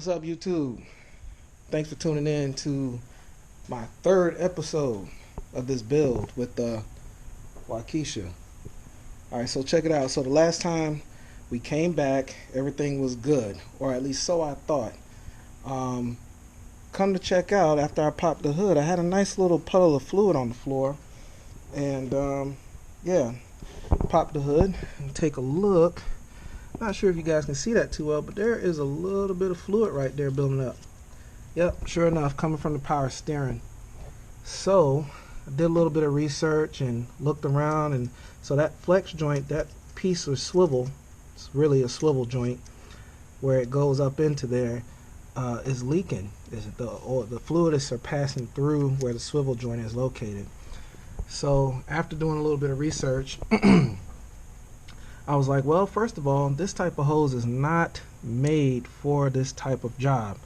What's up, YouTube? Thanks for tuning in to my third episode of this build with Waukesha. Alright, so check it out. So the last time we came back, everything was good, or at least so I thought. Come to check out, after I popped the hood, I had a nice little puddle of fluid on the floor. And yeah, pop the hood and take a look. Not sure if you guys can see that too well, but there is a little bit of fluid right there building up. Yep, sure enough, coming from the power steering. So I did a little bit of research and looked around, and so that flex joint, that piece of swivel, it's really a swivel joint where it goes up into there, is leaking. The fluid is surpassing through where the swivel joint is located. So after doing a little bit of research, I was like, well, first of all, this type of hose is not made for this type of job.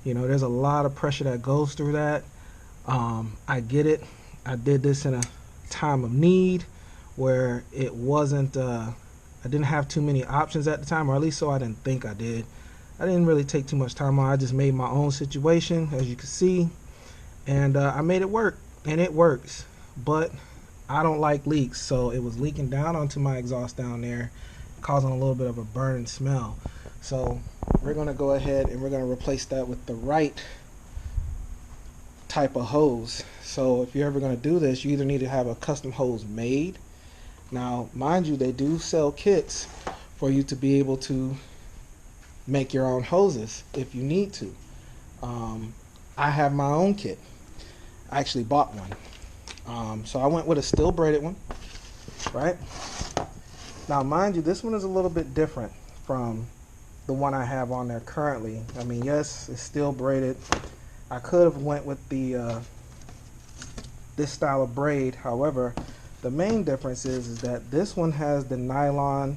You know, there's a lot of pressure that goes through that. I get it. I did this in a time of need where it wasn't, I didn't have too many options at the time, or at least so I didn't think I did. I didn't really take too much time on it. I just made my own situation, as you can see, and I made it work, and it works. But I don't like leaks, so it was leaking down onto my exhaust down there, causing a little bit of a burning smell. So we're going to go ahead and we're going to replace that with the right type of hose. So if you're ever going to do this, you either need to have a custom hose made. Now, mind you, they do sell kits for you to be able to make your own hoses if you need to. I have my own kit. I actually bought one. So I went with a steel braided one, right? Now, mind you, this one is a little bit different from the one I have on there currently. I mean, yes, it's steel braided. I could have went with the this style of braid. However, the main difference is that this one has the nylon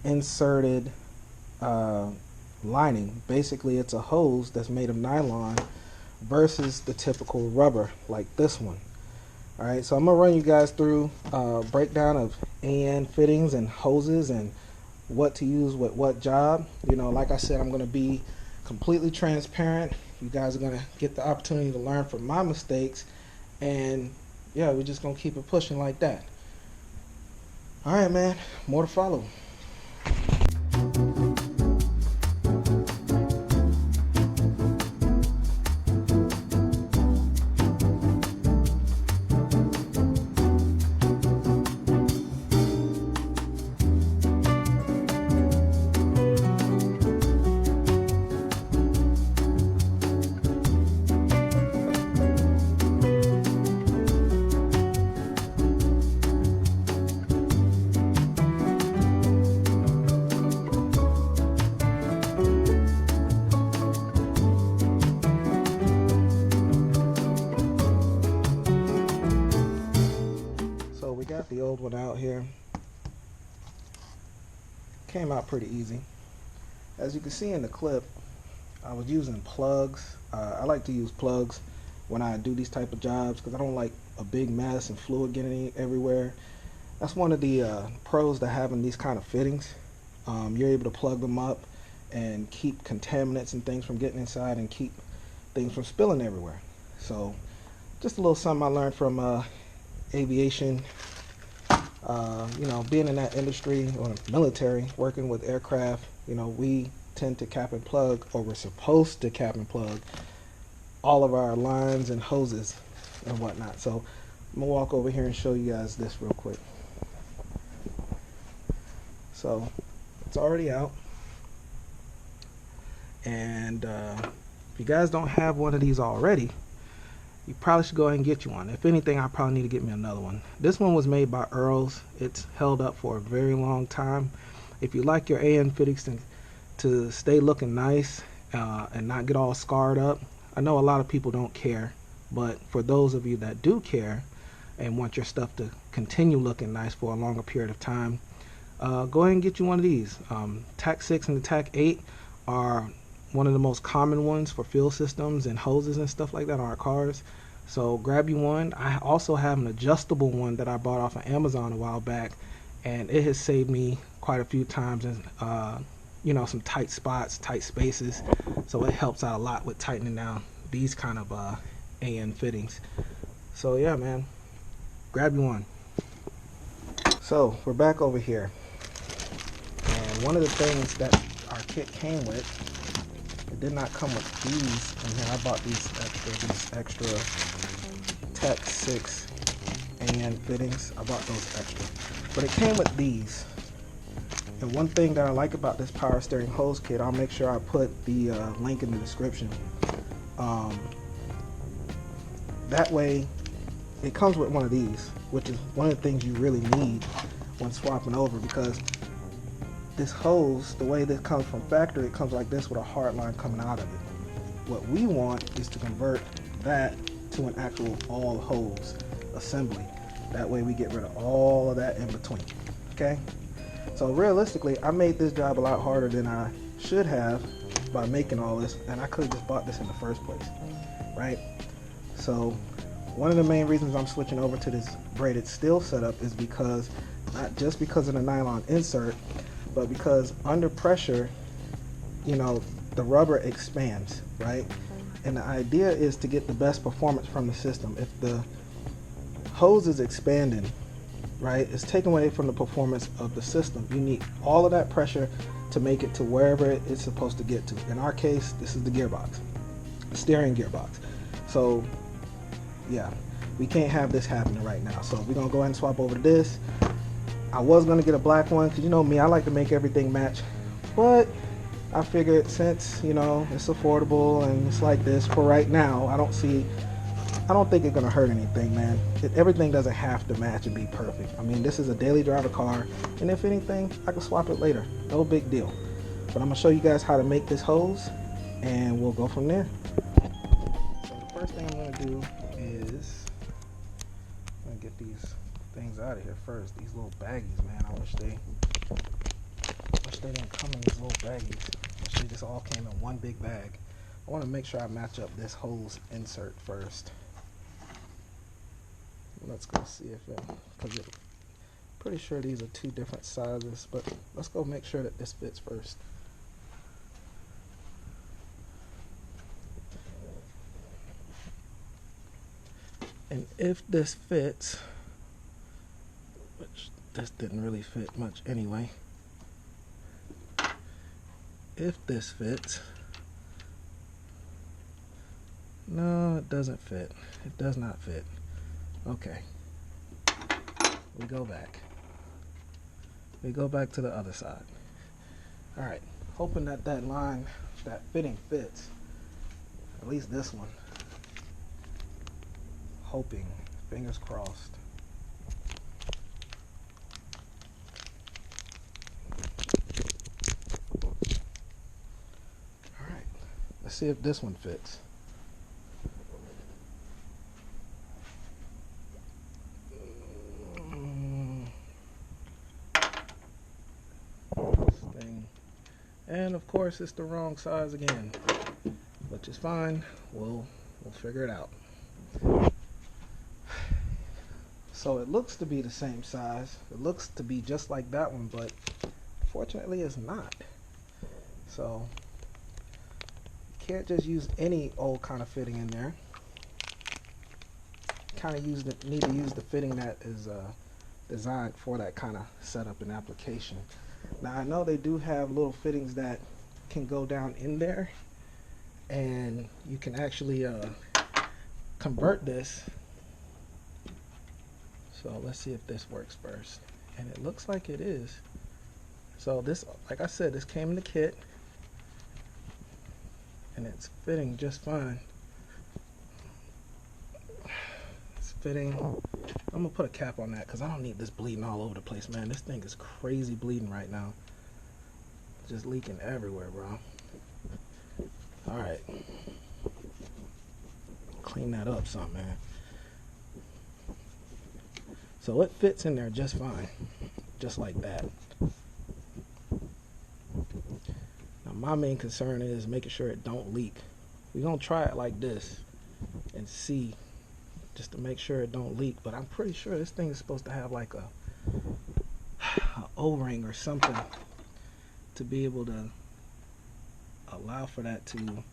inserted lining. Basically, it's a hose that's made of nylon versus the typical rubber like this one. Alright, so I'm going to run you guys through a breakdown of AN fittings and hoses and what to use with what job. You know, like I said, I'm going to be completely transparent. You guys are going to get the opportunity to learn from my mistakes. And yeah, we're just going to keep it pushing like that. Alright, man, more to follow. The old one out here came out pretty easy. As you can see in the clip, I was using plugs. I like to use plugs when I do these type of jobs because I don't like a big mess and fluid getting everywhere. That's one of the pros to having these kind of fittings. You're able to plug them up and keep contaminants and things from getting inside and keep things from spilling everywhere. So just a little something I learned from aviation. You know, being in that industry or military, working with aircraft, you know, we tend to cap and plug, or we're supposed to cap and plug all of our lines and hoses and whatnot. So I'm gonna walk over here and show you guys this real quick. So it's already out, and if you guys don't have one of these already, you probably should go ahead and get you one. If anything, I probably need to get me another one. This one was made by Earls. It's held up for a very long time. If you like your AN fittings to stay looking nice and not get all scarred up, I know a lot of people don't care, but for those of you that do care and want your stuff to continue looking nice for a longer period of time, go ahead and get you one of these. TAC 6 and the TAC 8 are one of the most common ones for fuel systems and hoses and stuff like that on our cars. So grab you one. I also have an adjustable one that I bought off of Amazon a while back, and it has saved me quite a few times in you know, some tight spots, tight spaces. So it helps out a lot with tightening down these kind of AN fittings. So yeah, man, grab you one. So we're back over here, and one of the things that our kit came with, it did not come with these in here. I bought these extra Tech 6 AN fittings. I bought those extra, but it came with these. And one thing that I like about this power steering hose kit, I'll make sure I put the link in the description. That way, it comes with one of these, which is one of the things you really need when swapping over, because this hose, the way this comes from factory, it comes like this with a hard line coming out of it. What we want is to convert that to an actual all hose assembly. That way we get rid of all of that in between, okay? So realistically, I made this job a lot harder than I should have by making all this, and I could have just bought this in the first place, right? So one of the main reasons I'm switching over to this braided steel setup is because, not just because of the nylon insert, but because under pressure, you know, the rubber expands, right? And the idea is to get the best performance from the system. If the hose is expanding, right, it's taken away from the performance of the system. You need all of that pressure to make it to wherever it's supposed to get to. In our case, this is the gearbox, the steering gearbox. So yeah, we can't have this happening right now. So we're gonna go ahead and swap over to this. I was gonna get a black one, because you know me, I like to make everything match, but I figured since, you know, it's affordable and it's like this for right now, I don't think it's gonna hurt anything, man. Everything doesn't have to match and be perfect. I mean, this is a daily driver car, and if anything, I can swap it later. No big deal. But I'm gonna show you guys how to make this hose, and we'll go from there. So the first thing I'm gonna do is I'm gonna get these things out of here first. These little baggies, man. I wish they didn't come in these little baggies. I wish they just all came in one big bag. I want to make sure I match up this hose insert first. Let's go see if it, because I'm pretty sure these are two different sizes, but let's go make sure that this fits first. And if this fits, which this didn't really fit much anyway, if this fits, no, it doesn't fit. It does not fit. Okay, we go back. We go back to the other side. All right, hoping that that line, that fitting fits. At least this one. Hoping, fingers crossed. All right, let's see if this one fits. And of course it's the wrong size again, which is fine. We'll figure it out. So it looks to be the same size. It looks to be just like that one, but fortunately it's not. So you can't just use any old kind of fitting in there. Kind of need to use the fitting that is designed for that kind of setup and application. Now I know they do have little fittings that can go down in there, and you can actually convert this. So let's see if this works first. And it looks like it is. So this, like I said, this came in the kit, and it's fitting just fine. It's fitting. I'm gonna put a cap on that because I don't need this bleeding all over the place, man. This thing is crazy bleeding right now. Just leaking everywhere, bro. All right, clean that up some, man. So it fits in there just fine, just like that. Now my main concern is making sure it don't leak. We're gonna try it like this and see, just to make sure it don't leak. But I'm pretty sure this thing is supposed to have like a O-ring or something to be able to allow for that to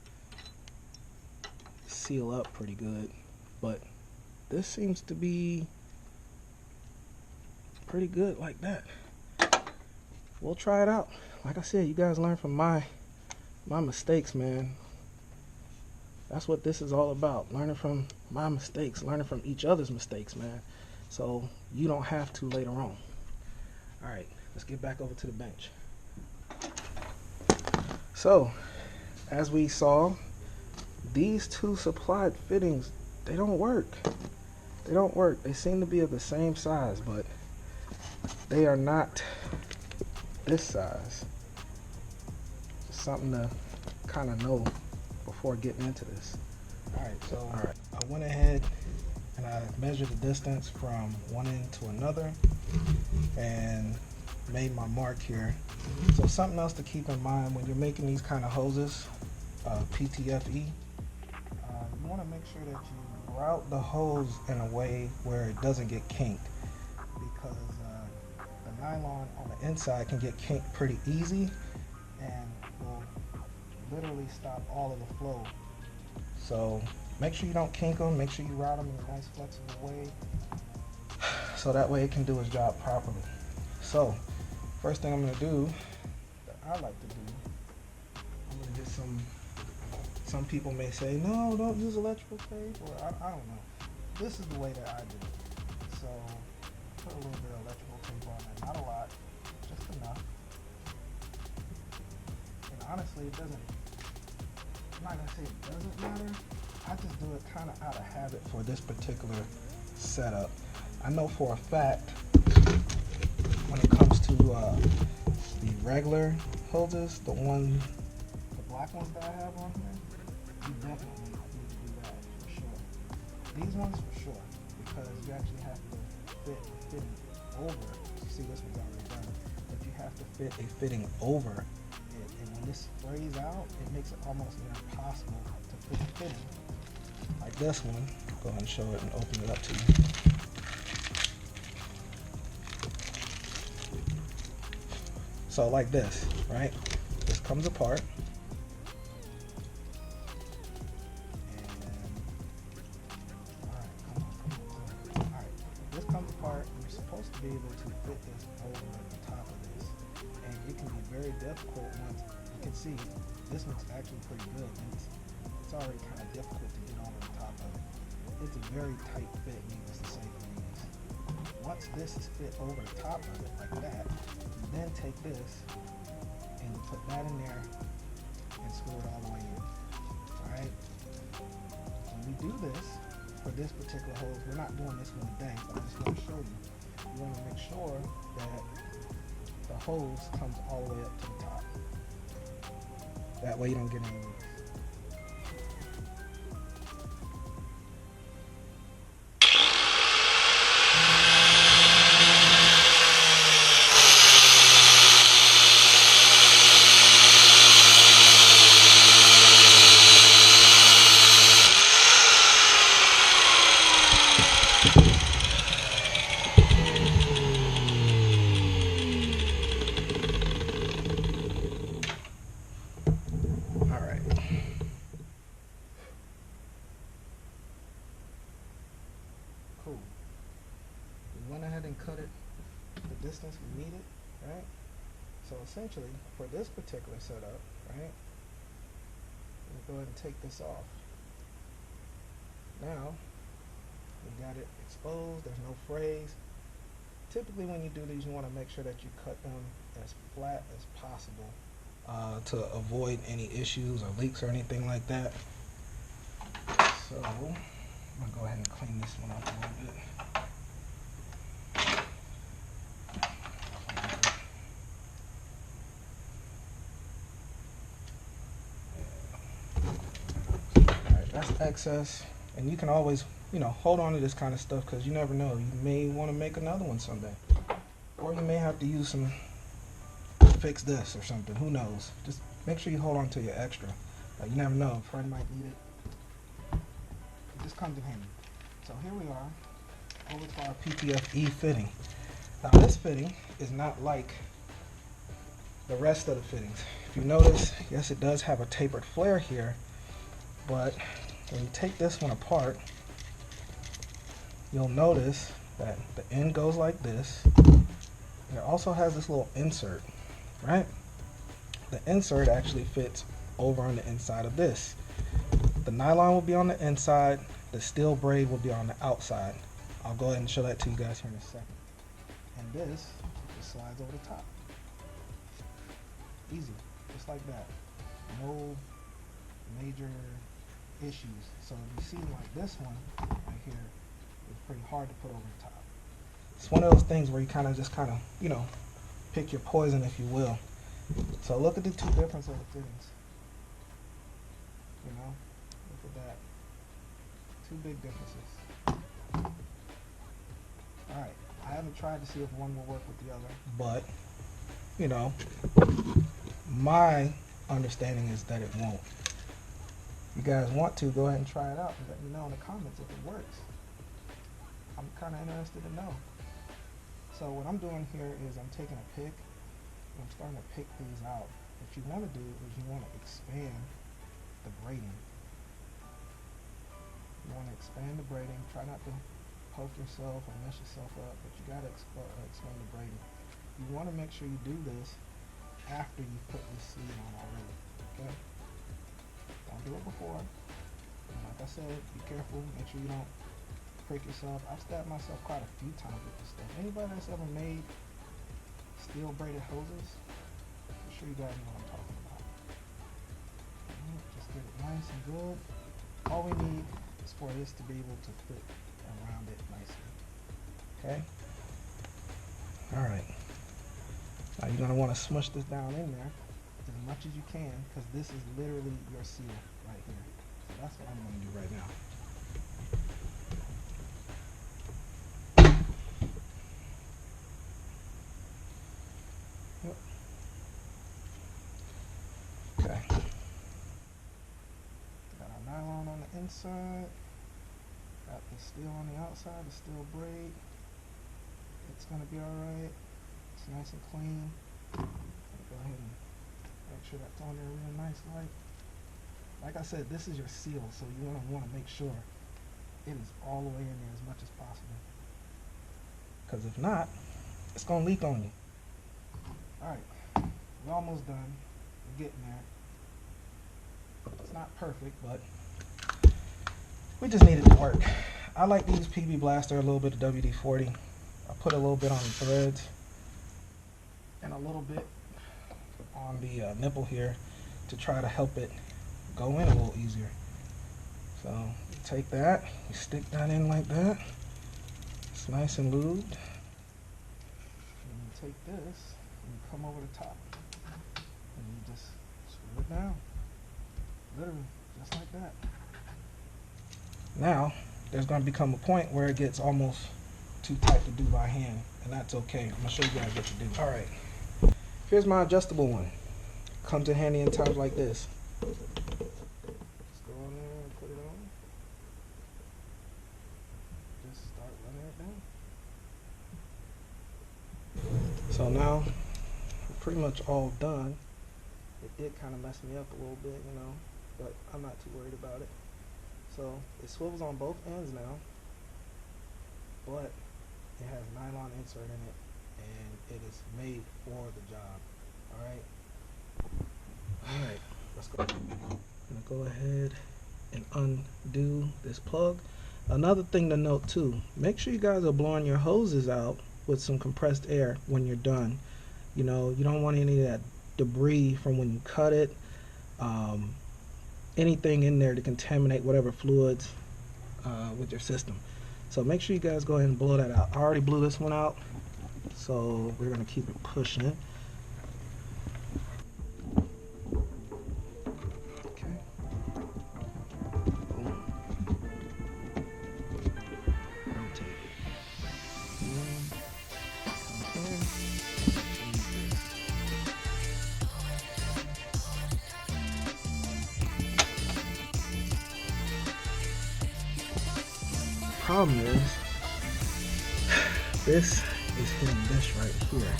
seal up pretty good, but this seems to be pretty good like that. We'll try it out. Like I said, you guys learn from my mistakes, man. That's what this is all about. Learning from my mistakes, learning from each other's mistakes, man. So you don't have to later on. All right, let's get back over to the bench. So, as we saw, these two supplied fittings, they don't work. They don't work. They seem to be of the same size, but they are not this size. Just something to kind of know before getting into this. Alright, so I went ahead and I measured the distance from one end to another and made my mark here. So something else to keep in mind when you're making these kind of hoses, PTFE, you want to make sure that you route the hose in a way where it doesn't get kinked, because the nylon on the inside can get kinked pretty easy and will literally stop all of the flow. So make sure you don't kink them, make sure you route them in a nice flexible way so that way it can do its job properly. So first thing I'm going to do, that I like to do, I'm going to get some people may say, no, don't use electrical tape, or I don't know. This is the way that I do it. So put a little bit of electrical tape on there, not a lot, just enough. And honestly, it doesn't, I'm not going to say it doesn't matter. I just do it kind of out of habit for this particular setup. I know for a fact when it comes to the regular hoses, the black ones that I have on here, you definitely need to do that for sure. These ones for sure, because you actually have to fit over. You see, this one's already done, but you have to fit a fitting over it. And when this sprays out, it makes it almost impossible to fit a fitting. Like this one, go ahead and show it and open it up to you. So like this, right? This comes apart. This comes apart, and you're supposed to be able to fit this over the top of this. And it can be very difficult once you can see this looks actually pretty good. And it's already kind of difficult to get over the top of it. It's a very tight fit, needless to say, for these. Once this is fit over the top of it like that, you then take this and you put that in there and screw it all the way in. Alright? When we do this, for this particular hose, we're not doing this one today, but I just want to show you. You want to make sure that the hose comes all the way up to the top. That way you don't get any leaks. Cool. We went ahead and cut it the distance we needed, right? So essentially, for this particular setup, right, we'll go ahead and take this off. Now, we got it exposed, there's no frays. Typically when you do these, you want to make sure that you cut them as flat as possible to avoid any issues or leaks or anything like that. So, I'm going to go ahead and clean this one up a little bit. Alright, that's excess. And you can always, hold on to this kind of stuff because you never know. You may want to make another one someday. Or you may have to use fix this or something. Who knows? Just make sure you hold on to your extra. You never know. A friend might need it. This comes in handy. So here we are over to our PTFE fitting. Now this fitting is not like the rest of the fittings. If you notice, yes, it does have a tapered flare here, but when you take this one apart, you'll notice that the end goes like this. And it also has this little insert, right? The insert actually fits over on the inside of this. The nylon will be on the inside, the steel braid will be on the outside. I'll go ahead and show that to you guys here in a second. And this just slides over the top. Easy, just like that. No major issues. So if you see like this one right here, it's pretty hard to put over the top. It's one of those things where you kind of, you know, pick your poison, if you will. So look at the two differences of the fittings. You know, look at that. Two big differences. Alright, I haven't tried to see if one will work with the other, but, you know, my understanding is that it won't. If you guys want to, go ahead and try it out and let me know in the comments if it works. I'm kind of interested to know. So what I'm doing here is I'm taking a pick and I'm starting to pick these out. What you want to do is you want to expand the braiding. You want to expand the braiding. Try not to poke yourself or mess yourself up, but you got to expand the braiding. You want to make sure you do this after you put this sleeve on already. Okay? Don't do it before. And like I said, be careful. Make sure you don't prick yourself. I've stabbed myself quite a few times with this stuff. Anybody that's ever made steel braided hoses, I'm sure you guys know what I'm talking about. Just get it nice and good. All we need is for this to be able to fit around it nicely. Okay? Alright. Now you're going to want to smush this down in there as much as you can, because this is literally your seal right here. So that's what I'm going to do right now. Yep. Okay. Got our nylon on the inside. Got the steel on the outside, the steel braid. It's going to be alright. It's nice and clean. Go ahead and make sure that's on there real nice. Like I said, this is your seal, so you want to make sure it is all the way in there as much as possible. Because if not, it's going to leak on you. Alright, we're almost done. We're getting there. It's not perfect, but we just need it to work. I like to use PB Blaster, a little bit of WD-40. I put a little bit on the threads and a little bit on the nipple here to try to help it go in a little easier. So you take that, you stick that in like that. It's nice and lubed. And you take this and you come over the top and you just screw it down. Literally, just like that. Now, there's going to become a point where it gets almost too tight to do by hand, and that's okay. I'm going to show you guys what to do. Alright, here's my adjustable one. Comes in handy in times like this. Just go on there and put it on. Just start running it down. So now, we're pretty much all done. It did kind of mess me up a little bit, you know, but I'm not too worried about it. So it swivels on both ends now, but it has nylon insert in it, and it is made for the job. Alright, let's go. I'm gonna go ahead and undo this plug. Another thing to note too, make sure you guys are blowing your hoses out with some compressed air when you're done. You know, you don't want any of that debris from when you cut it, anything in there to contaminate whatever fluids with your system. So make sure you guys go ahead and blow that out. I already blew this one out, so we're going to keep it pushing it. Okay. Boom. Rotate it. Come here. Problem is, this is hitting this right here.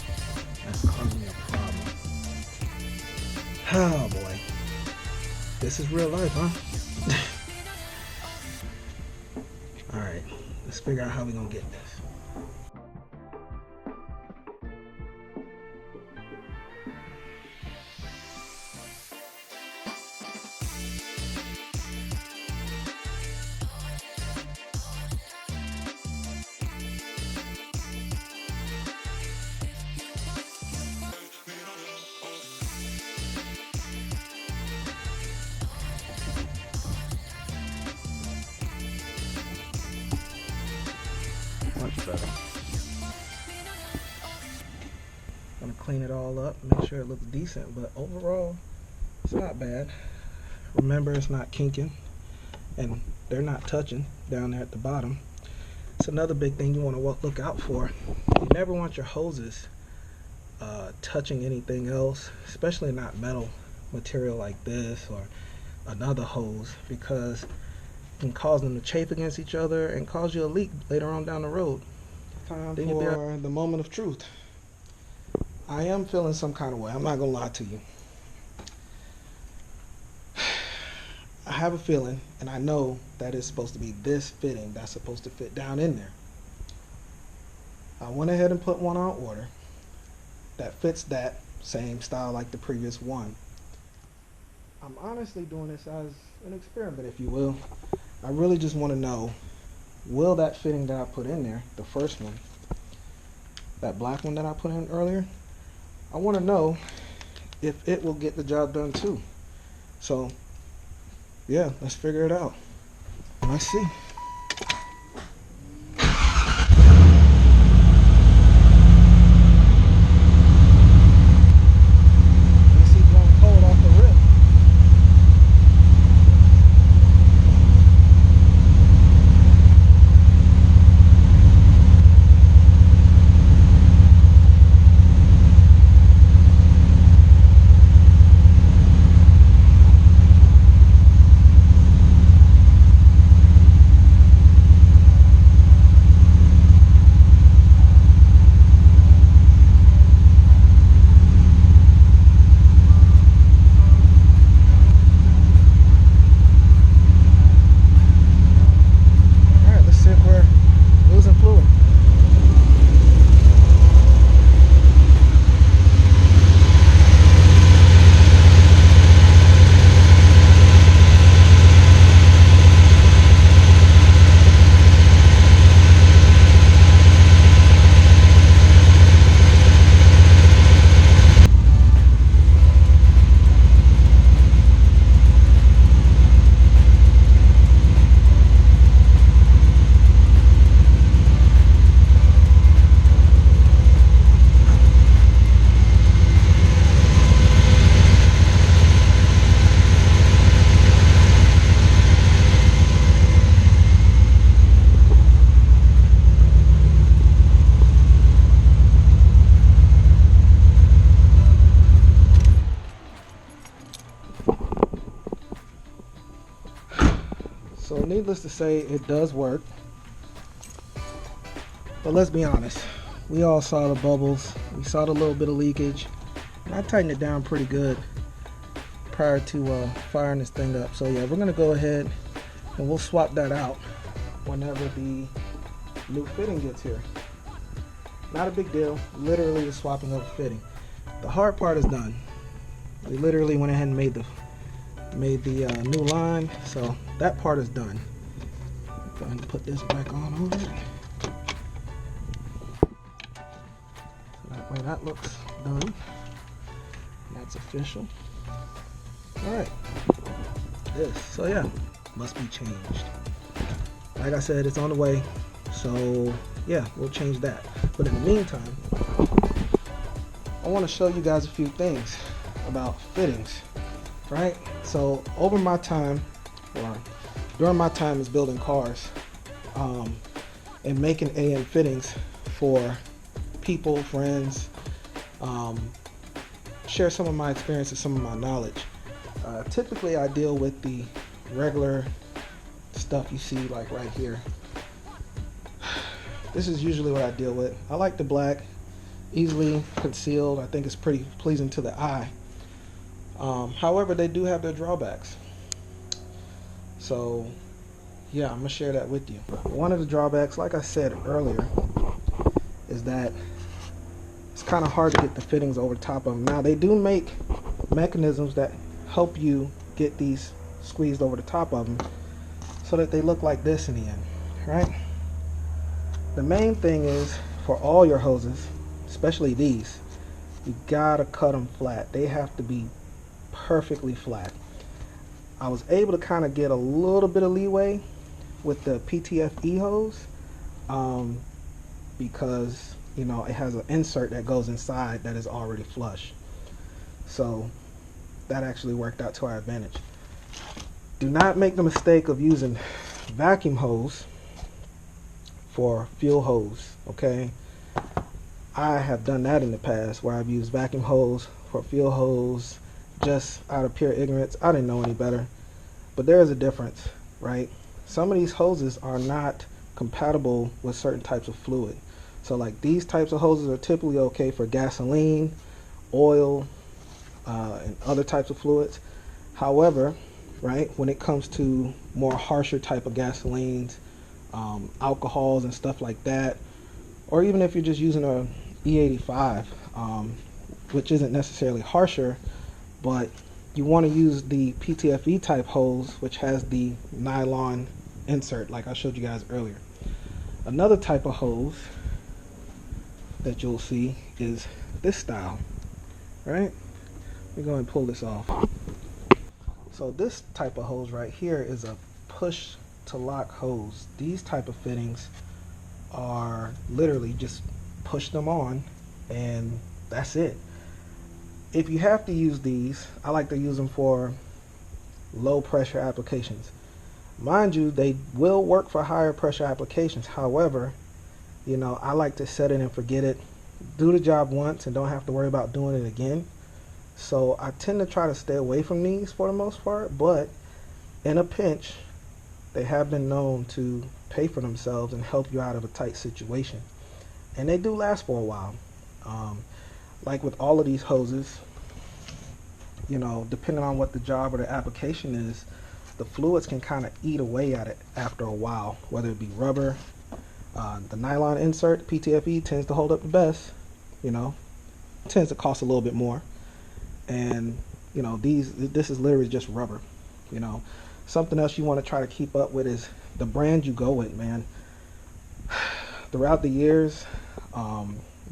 That's causing me a problem. Oh boy. This is real life, huh? Alright, let's figure out how we're gonna get this. Much better. Gonna clean it all up, make sure it looks decent, but overall, it's not bad. Remember, it's not kinking, and they're not touching down there at the bottom. It's another big thing you want to look out for. You never want your hoses touching anything else, especially not metal material like this or another hose, because can cause them to chafe against each other and cause you a leak later on down the road. Time for the moment of truth. I am feeling some kind of way. I'm not gonna lie to you. I have a feeling, and I know that it's supposed to be this fitting that's supposed to fit down in there. I went ahead and put one on order that fits that same style like the previous one. I'm honestly doing this as an experiment, if you will. I really just want to know, will that fitting that I put in there, the first one, that black one that I put in earlier, I want to know if it will get the job done too. So, yeah, let's figure it out. Let's see. So needless to say, it does work. But let's be honest, we all saw the bubbles, we saw the little bit of leakage, and I tightened it down pretty good prior to firing this thing up. So yeah, we're gonna go ahead and we'll swap that out whenever the new fitting gets here. Not a big deal, literally just swapping up a fitting. The hard part is done. We literally went ahead and made the new line, so that part is done. Go ahead and put this back on over it. So that way that looks done. That's official. Alright. This. So yeah, must be changed. Like I said, it's on the way. So yeah, we'll change that. But in the meantime, I want to show you guys a few things about fittings. Right? So over my time, or during my time as building cars, and making AM fittings for people, friends, share some of my experiences, some of my knowledge. Typically I deal with the regular stuff you see like right here. This is usually what I deal with. I like the black, easily concealed. I think it's pretty pleasing to the eye. However, they do have their drawbacks. So yeah, I'm gonna share that with you. One of the drawbacks, like I said earlier, is that it's kind of hard to get the fittings over the top of them. Now they do make mechanisms that help you get these squeezed over the top of them so that they look like this in the end, right? The main thing is, for all your hoses, especially these, you gotta cut them flat. They have to be perfectly flat. I was able to kind of get a little bit of leeway with the PTFE hose because, you know, it has an insert that goes inside that is already flush. So that actually worked out to our advantage. Do not make the mistake of using vacuum hose for fuel hose, okay? I have done that in the past where I've used vacuum hose for fuel hose just out of pure ignorance. I didn't know any better. But there is a difference, right? Some of these hoses are not compatible with certain types of fluid. So like these types of hoses are typically okay for gasoline, oil, and other types of fluids. However, right, when it comes to more harsher type of gasolines, alcohols and stuff like that, or even if you're just using a E85, which isn't necessarily harsher, but you want to use the PTFE type hose, which has the nylon insert like I showed you guys earlier. Another type of hose that you'll see is this style, right? Let me go and pull this off. So this type of hose right here is a push to lock hose. These type of fittings are literally just push them on and that's it. If you have to use these, I like to use them for low pressure applications. Mind you, they will work for higher pressure applications. However, you know, I like to set it and forget it, do the job once and don't have to worry about doing it again. So I tend to try to stay away from these for the most part, but in a pinch, they have been known to pay for themselves and help you out of a tight situation. And they do last for a while. Like with all of these hoses, you know, depending on what the job or the application is, the fluids can kind of eat away at it after a while, whether it be rubber. The nylon insert, PTFE, tends to hold up the best, you know, tends to cost a little bit more. And, you know, this is literally just rubber, you know. Something else you want to try to keep up with is the brand you go with, man. Throughout the years,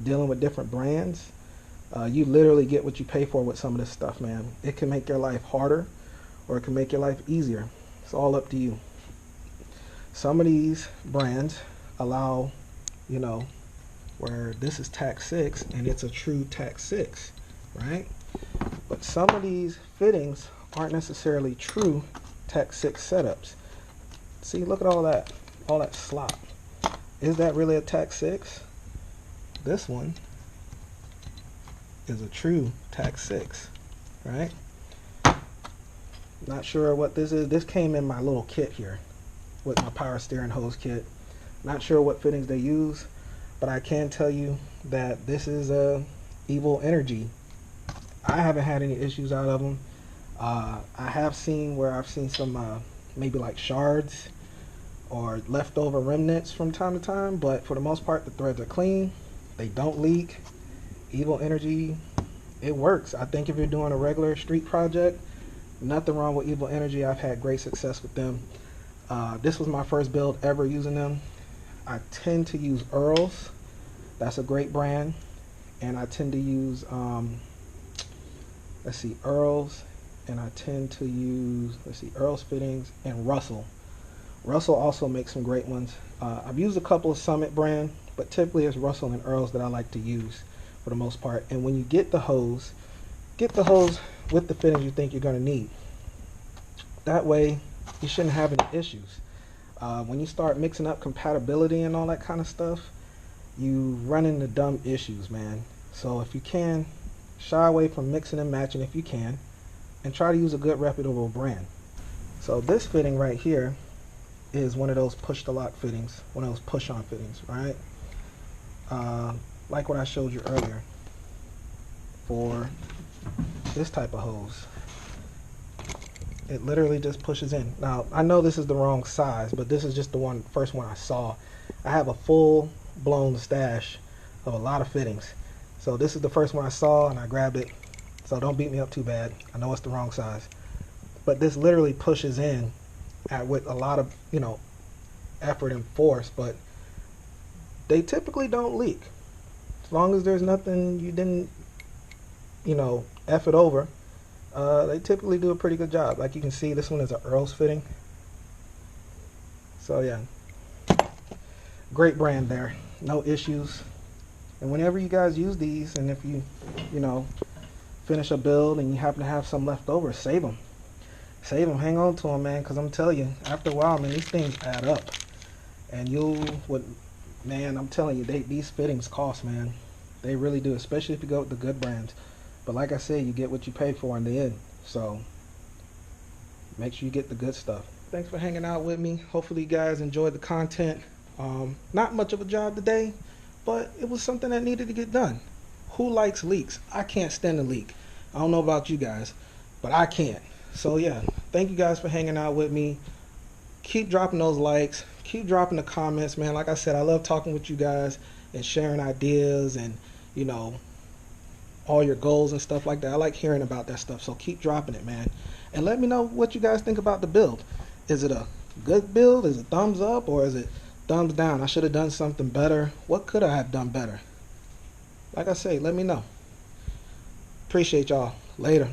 dealing with different brands, you literally get what you pay for with some of this stuff, man. It can make your life harder or it can make your life easier. It's all up to you. Some of these brands allow, you know, where this is Tac 6 and it's a true Tac 6, right? But some of these fittings aren't necessarily true Tac 6 setups. See, look at all that slop. Is that really a Tac 6? This one is a true Tac 6, right? Not sure what this is. This came in my little kit here with my power steering hose kit. Not sure what fittings they use, but I can tell you that this is a Evil Energy. I haven't had any issues out of them. I have seen where I've seen some maybe like shards or leftover remnants from time to time, but for the most part the threads are clean. They don't leak. Evil Energy, it works. I think if you're doing a regular street project, nothing wrong with Evil Energy. I've had great success with them. This was my first build ever using them. I tend to use Earls. That's a great brand. And I tend to use Earls, and I tend to use Earls fittings and Russell. Russell also makes some great ones. I've used a couple of Summit brand, but typically it's Russell and Earls that I like to use for the most part. And when you get the hose with the fittings you think you're going to need. That way you shouldn't have any issues. When you start mixing up compatibility and all that kind of stuff, you run into dumb issues, man. So if you can, shy away from mixing and matching if you can, and try to use a good reputable brand. So this fitting right here is one of those push to lock fittings, one of those push on fittings, right? Like what I showed you earlier for this type of hose. It literally just pushes in. Now, I know this is the wrong size, but this is just the first one I saw. I have a full blown stash of a lot of fittings. So this is the first one I saw and I grabbed it. So don't beat me up too bad. I know it's the wrong size. But this literally pushes in with a lot of, effort and force, but they typically don't leak. As long as there's nothing you didn't, F it over, they typically do a pretty good job. Like you can see, this one is an Earl's fitting. So yeah, great brand there, no issues. And whenever you guys use these, and if you, finish a build and you happen to have some left over, save them. Save them, hang on to them, man, because I'm telling you, after a while, man, these things add up. And I'm telling you, these fittings cost, man. They really do, especially if you go with the good brands. But like I said, you get what you pay for in the end. So make sure you get the good stuff. Thanks for hanging out with me. Hopefully you guys enjoyed the content. Not much of a job today, but it was something that needed to get done. Who likes leaks? I can't stand a leak. I don't know about you guys, but I can't. So yeah, thank you guys for hanging out with me. Keep dropping those likes. Keep dropping the comments, man. Like I said, I love talking with you guys and sharing ideas and, all your goals and stuff like that. I like hearing about that stuff. So keep dropping it, man. And let me know what you guys think about the build. Is it a good build? Is it thumbs up or is it thumbs down? I should have done something better. What could I have done better? Like I say, let me know. Appreciate y'all. Later.